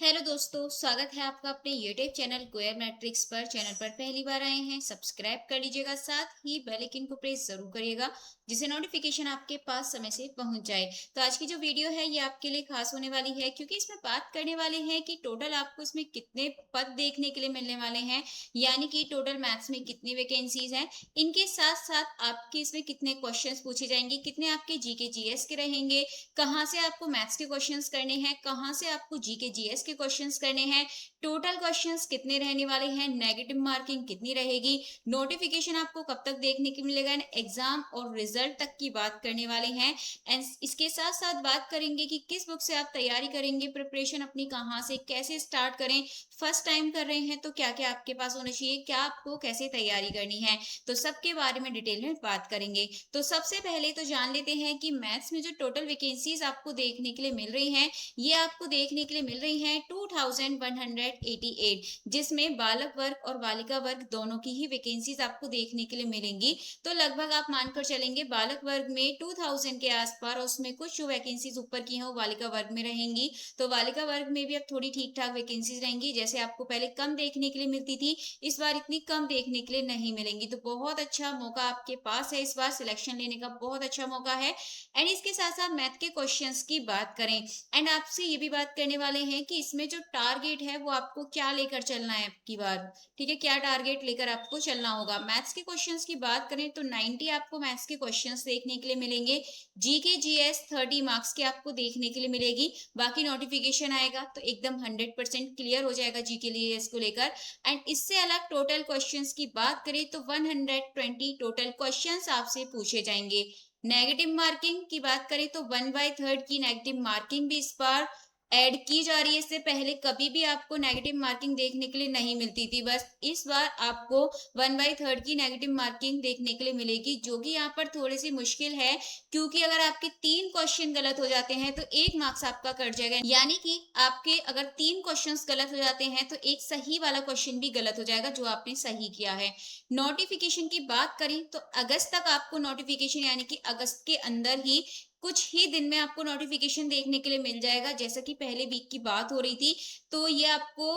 Hello दोस्तों, स्वागत है आपका अपने यूट्यूब चैनल क्वेयर मैट्रिक्स पर। चैनल पर पहली बार आए हैं, सब्सक्राइब कर लीजिएगा, साथ ही बेल आइकन को प्रेस जरूर करिएगा जिससे नोटिफिकेशन आपके पास समय से पहुंच जाए। तो आज की जो वीडियो है ये आपके लिए खास होने वाली है, क्योंकि इसमें बात करने वाले हैं कि टोटल आपको इसमें कितने पद देखने के लिए मिलने वाले हैं, यानी कि टोटल मैथ्स में कितनी वैकेंसीज हैं। इनके साथ साथ आपके इसमें कितने क्वेश्चंस पूछे जाएंगे, कितने आपके जीके जीएस के रहेंगे, कहाँ से आपको मैथ्स के क्वेश्चंस करने हैं, कहाँ से आपको जीके जीएस के क्वेश्चंस करने हैं, टोटल क्वेश्चंस कितने रहने वाले हैं, नेगेटिव मार्किंग कितनी रहेगी, नोटिफिकेशन आपको कब तक देखने को मिलेगा, एग्जाम और रिजल्ट तक की बात करने वाले हैं। एंड इसके साथ साथ बात करेंगे कि किस बुक से आप तैयारी करेंगे, प्रिपरेशन अपनी कहाँ से कैसे स्टार्ट करें, फर्स्ट टाइम कर रहे हैं तो क्या क्या आपके पास होना चाहिए, क्या आपको कैसे तैयारी करनी है, तो सबके बारे में डिटेल में बात करेंगे। तो सबसे पहले तो जान लेते हैं कि मैथ्स में जो टोटल वैकेंसीज आपको देखने के लिए मिल रही हैं, ये आपको देखने के लिए मिल रही हैं 2188, जिसमें बालक वर्ग और बालिका वर्ग दोनों की ही वैकेंसीज आपको देखने के लिए मिलेंगी। तो लगभग आप मानकर चलेंगे बालक वर्ग में 2000 के आसपास, और उसमें कुछ जो वैकेंसीज ऊपर की हैं वो बालिका वर्ग में रहेंगी। तो बालिका वर्ग में भी अब थोड़ी ठीक ठाक वैकेंसीज रहेंगी, जैसे आपको पहले कम देखने के लिए मिलती थी, इस बार इतनी कम देखने के लिए नहीं मिलेंगी। तो बहुत अच्छा मौका आपके पास है, इस बार सिलेक्शन लेने का बहुत अच्छा मौका है। एंड इसके साथ साथ मैथ के क्वेश्चंस की बात करें, एंड आपसे ये भी बात करने वाले हैं कि इसमें जो टारगेट है वो आपको क्या लेकर चलना है आपकी बार। ठीक है, क्या टारगेट लेकर आपको चलना होगा। मैथ्स के क्वेश्चंस की बात करें तो 90 आपको मैथ्स के क्वेश्चंस देखने के लिए मिलेंगे। जीके जीएस 30 मार्क्स के आपको देखने के लिए मिलेगी। बाकी नोटिफिकेशन आएगा तो एकदम 100% क्लियर हो जाएगा जीके लिए इसको लेकर। एंड इससे अलग टोटल क्वेश्चंस की बात करें तो 120 टोटल क्वेश्चंस आपसे पूछे जाएंगे। नेगेटिव मार्किंग की बात करें तो 1/3 की नेगेटिव मार्किंग भी इस बार ऐड की जा रही है। इससे पहले कभी भी आपको नेगेटिव मार्किंग देखने के लिए नहीं मिलती थी, बस इस बार आपको 1/3 की नेगेटिव मार्किंग देखने के लिए मिलेगी, जो कि यहाँ पर थोड़ी सी मुश्किल है, क्योंकि अगर आपके 3 क्वेश्चन गलत हो जाते हैं तो 1 मार्क्स आपका कट जाएगा। यानी कि आपके अगर 3 क्वेश्चंस गलत हो जाते हैं तो एक सही वाला क्वेश्चन भी गलत हो जाएगा जो आपने सही किया है। नोटिफिकेशन की बात करें तो अगस्त तक आपको नोटिफिकेशन, यानी कि अगस्त के अंदर ही कुछ ही दिन में आपको नोटिफिकेशन देखने के लिए मिल जाएगा। जैसा कि पहले वीक की बात हो रही थी, तो ये आपको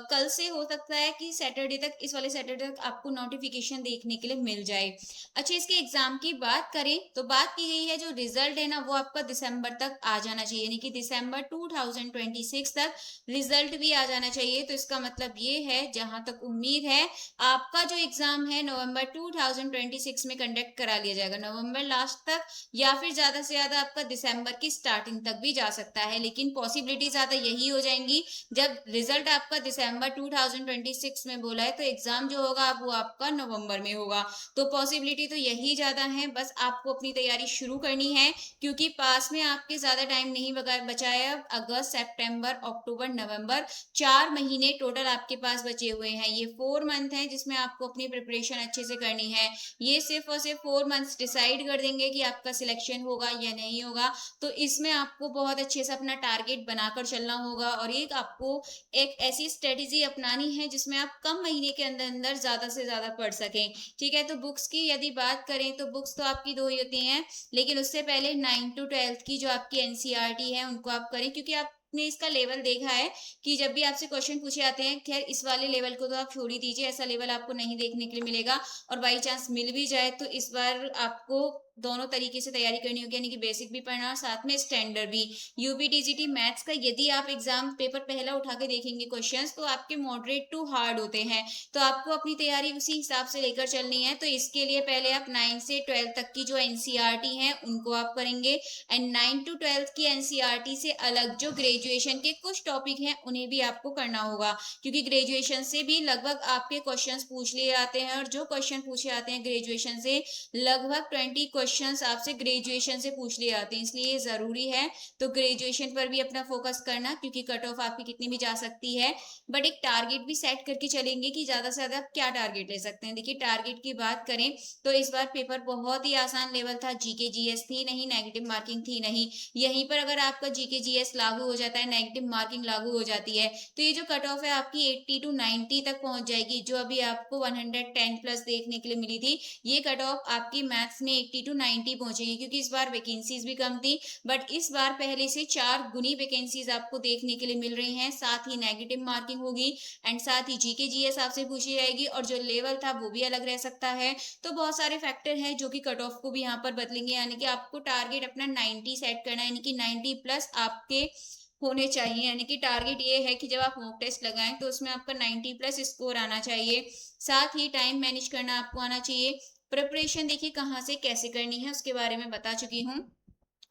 कल से हो सकता है कि सैटरडे तक, इस वाले सैटरडे तक आपको नोटिफिकेशन देखने के लिए मिल जाए। अच्छा, इसके एग्जाम की बात करें तो बात की गई है जो रिजल्ट है ना वो आपका दिसंबर तक आ जाना चाहिए, यानी कि दिसंबर 2026 तक रिजल्ट भी आ जाना चाहिए। तो इसका मतलब ये है, जहां तक उम्मीद है, आपका जो एग्जाम है नवंबर 2026 में कंडक्ट करा लिया जाएगा, नवंबर लास्ट तक, या फिर ज्यादा से ज्यादा आपका दिसंबर की स्टार्टिंग तक भी जा सकता है। लेकिन पॉसिबिलिटी ज्यादा यही हो जाएंगी, जब रिजल्ट आपका दिसंबर 2026 में बोला है तो एग्जाम जो होगा वो आपका नवंबर में होगा। तो पॉसिबिलिटी तो यही ज्यादा है, बस आपको अपनी तैयारी शुरू करनी है, क्योंकि पास में आपके ज्यादा टाइम नहीं बचा है। अब अगस्त, सितंबर, अक्टूबर, नवंबर, 4 महीने टोटल आपके पास बचे हुए हैं। ये 4 मंथ है जिसमें आपको अपनी प्रिपरेशन अच्छे से करनी है। ये सिर्फ और सिर्फ 4 मंथ्स डिसाइड कर देंगे कि आपका सिलेक्शन होगा या नहीं होगा। तो इसमें आपको बहुत अच्छे से अपना टारगेट बनाकर चलना होगा, और एक आपको एक ऐसी स्ट्रेटेजी अपनानी है जिसमें आप कम महीने के अंदर अंदर ज्यादा से ज्यादा पढ़ सकें। ठीक है, तो बुक्स की यदि बात करें तो बुक्स तो आपकी 2 ही होती हैं, लेकिन उससे पहले 9 to 12 की जो आपकी एनसीईआरटी है उनको आप करें, क्योंकि आपने इसका लेवल देखा है कि जब भी आपसे क्वेश्चन पूछे जाते हैं, खैर इस वाले लेवल को तो आप छोड़ ही दीजिए, ऐसा लेवल आपको नहीं देखने के लिए मिलेगा। और बाई चांस मिल भी जाए तो इस बार आपको दोनों तरीके से तैयारी करनी होगी, यानी कि बेसिक भी पढ़ना और साथ में स्टैंडर्ड भी। यूपीटीजीटी मैथ्स का यदि आप एग्जाम पेपर पहला उठा के देखेंगे क्वेश्चंस, तो आपके मॉडरेट टू हार्ड होते हैं। तो आपको अपनी तैयारी उसी हिसाब से लेकर चलनी है। तो इसके लिए पहले आप 9 से 12 तक की जो एनसीईआरटी है उनको आप करेंगे, एंड 9 to 12 की एनसीईआरटी से अलग जो ग्रेजुएशन के कुछ टॉपिक हैं उन्हें भी आपको करना होगा, क्योंकि ग्रेजुएशन से भी लगभग आपके क्वेश्चंस पूछ लिए जाते हैं, और जो क्वेश्चन पूछे जाते हैं ग्रेजुएशन से, लगभग 20 क्वेश्चंस आपसे ग्रेजुएशन से पूछ लिए जाते हैं, इसलिए जरूरी है। तो ग्रेजुएशन पर भी अपना फोकस करना, क्योंकि कट ऑफ आपकी कितनी भी जा सकती है, बट एक टारगेट भी सेट करके चलेंगे कि ज्यादा से ज्यादा आप क्या टारगेट ले सकते हैं। देखिए, टारगेट की बात करें तो इस बार पेपर बहुत ही आसान लेवल था, जीके जीएस थी नहीं, नेगेटिव मार्किंग थी नहीं। यहीं पर अगर आपका जीके जीएस लागू हो जाता है, नेगेटिव मार्किंग लागू हो जाती है, तो ये जो कट ऑफ है आपकी 80 to 90 तक पहुंच जाएगी। जो अभी आपको 110 प्लस देखने के लिए मिली थी, ये कट ऑफ आपकी मैथ्स में 80 टू 90 पहुंचेगी, क्योंकि इस बार वैकेंसीज भी कम थी, बट इस बार पहले से 4 गुनी वैकेंसीज आपको देखने के लिए मिल रही हैं। साथ ही नेगेटिव मार्किंग होगी एंड साथ ही जीके जीएस आपसे पूछी जाएगी, और जो लेवल था वो भी अलग रह सकता है। तो बहुत सारे फैक्टर हैं जो कि कट ऑफ को भी यहाँ पर बदलेंगे, यानी कि आपको टारगेट अपना 90 सेट करना है, यानी कि 90 प्लस आपके होने चाहिए। यानी कि टारगेट ये है कि जब आप मॉक टेस्ट लगाएं तो उसमें आपका 90 प्लस स्कोर आना चाहिए। साथ ही टाइम मैनेज करना आपको आना चाहिए। प्रिपरेशन देखिए कहाँ से कैसे करनी है उसके बारे में बता चुकी हूँ।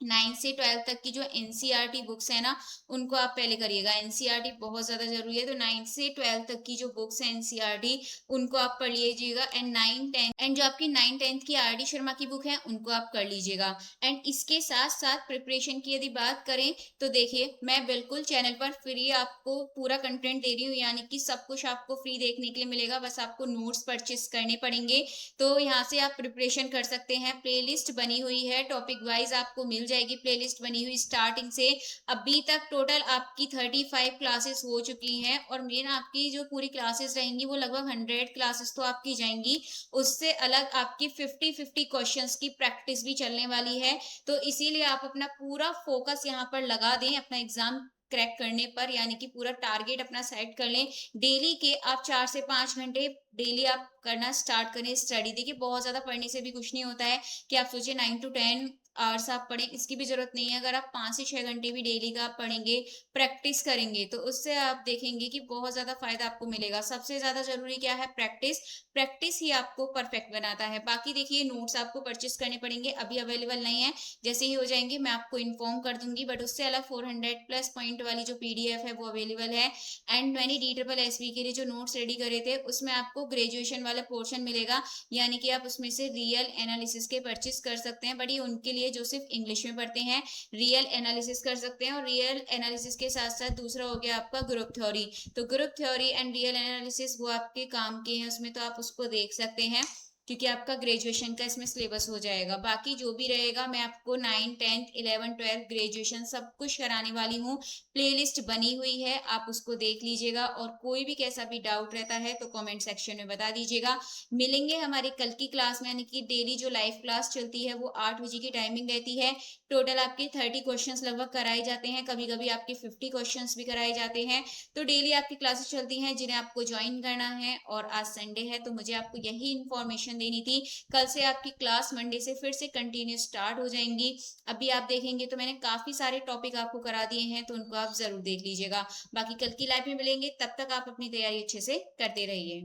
9 से 12 तक की जो एनसीईआरटी बुक्स है ना, उनको आप पहले करिएगा। एनसीईआरटी बहुत ज्यादा जरूरी है, तो 9 से 12 तक की जो बुक्स है एनसीईआरटी, उनको आप पढ़ लीजिएगा। एंड 9 10 एंड जो आपकी 9 10th की आर डी शर्मा की बुक है उनको आप कर लीजिएगा। एंड इसके साथ साथ प्रिपरेशन की यदि बात करें तो देखिए मैं बिल्कुल चैनल पर फ्री आपको पूरा कंटेंट दे रही हूँ, यानी कि सब कुछ आपको फ्री देखने के लिए मिलेगा, बस आपको नोट्स परचेस करने पड़ेंगे। तो यहाँ से आप प्रिपरेशन कर सकते हैं। प्लेलिस्ट बनी हुई है, टॉपिक वाइज आपको मिल जाएगी प्लेलिस्ट बनी हुई स्टार्टिंग से। अभी तक टोटल आपकी 35 क्लासेस हो चुकी हैं, और मेन आपकी जो पूरी क्लासेस रहेंगी वो लगभग 100 क्लासेस तो आपकी जाएंगी। उससे अलग आपकी 50-50 क्वेश्चंस की प्रैक्टिस भी चलने वाली है। तो इसीलिए आप अपना पूरा फोकस यहाँ पर लगा दें अपना एग्जाम क्रैक करने पर, यानी कि पूरा टारगेट अपना सेट कर लें। डेली के आप 4 से 5 घंटे डेली आप करना स्टार्ट करें स्टडी। देखिए बहुत ज्यादा पढ़ने से भी कुछ नहीं होता है कि आप सोचिए 9 to 10 आवर्स आप पढ़ें, इसकी भी जरूरत नहीं है। अगर आप 5 से 6 घंटे भी डेली का आप पढ़ेंगे, प्रैक्टिस करेंगे, तो उससे आप देखेंगे कि बहुत ज्यादा फायदा आपको मिलेगा। सबसे ज्यादा जरूरी क्या है? प्रैक्टिस। प्रैक्टिस ही आपको परफेक्ट बनाता है। बाकी देखिए नोट्स आपको परचेस करने पड़ेंगे, अभी अवेलेबल नहीं है, जैसे ही हो जाएंगे मैं आपको इन्फॉर्म कर दूंगी। बट उससे अलग 400 प्लस पॉइंट वाली जो पीडीएफ है वो अवेलेबल है। एंड मैंने DSSB के लिए जो नोट्स रेडी करे थे उसमें आपको ग्रेजुएशन वाला पोर्शन मिलेगा, यानी कि आप उसमें से रियल एनालिसिस के परचेस कर सकते हैं। बट ये उनके लिए जो सिर्फ इंग्लिश में पढ़ते हैं, रियल एनालिसिस कर सकते हैं। और रियल एनालिसिस के साथ साथ दूसरा हो गया आपका ग्रुप थ्योरी। तो group theory and real analysis वो आपके काम के हैं, उसमें तो आप उसको देख सकते हैं, क्योंकि आपका ग्रेजुएशन का इसमें सिलेबस हो जाएगा। बाकी जो भी रहेगा मैं आपको 9 10 11 12 ग्रेजुएशन सब कुछ कराने वाली हूँ। प्लेलिस्ट बनी हुई है, आप उसको देख लीजिएगा। और कोई भी कैसा भी डाउट रहता है तो कमेंट सेक्शन में बता दीजिएगा। मिलेंगे हमारे कल की क्लास में, यानी कि डेली जो लाइव क्लास चलती है वो 8 बजे की टाइमिंग रहती है। टोटल आपके 30 क्वेश्चंस लगभग कराए जाते हैं, कभी कभी आपके 50 क्वेश्चंस भी कराए जाते हैं। तो डेली आपकी क्लासेस चलती हैं जिन्हें आपको ज्वाइन करना है। और आज संडे है तो मुझे आपको यही इन्फॉर्मेशन देनी थी। कल से आपकी क्लास मंडे से फिर से कंटिन्यू स्टार्ट हो जाएंगी। अभी आप देखेंगे तो मैंने काफी सारे टॉपिक आपको करा दिए हैं, तो उनको आप जरूर देख लीजिएगा। बाकी कल की लाइव में मिलेंगे, तब तक आप अपनी तैयारी अच्छे से करते रहिए।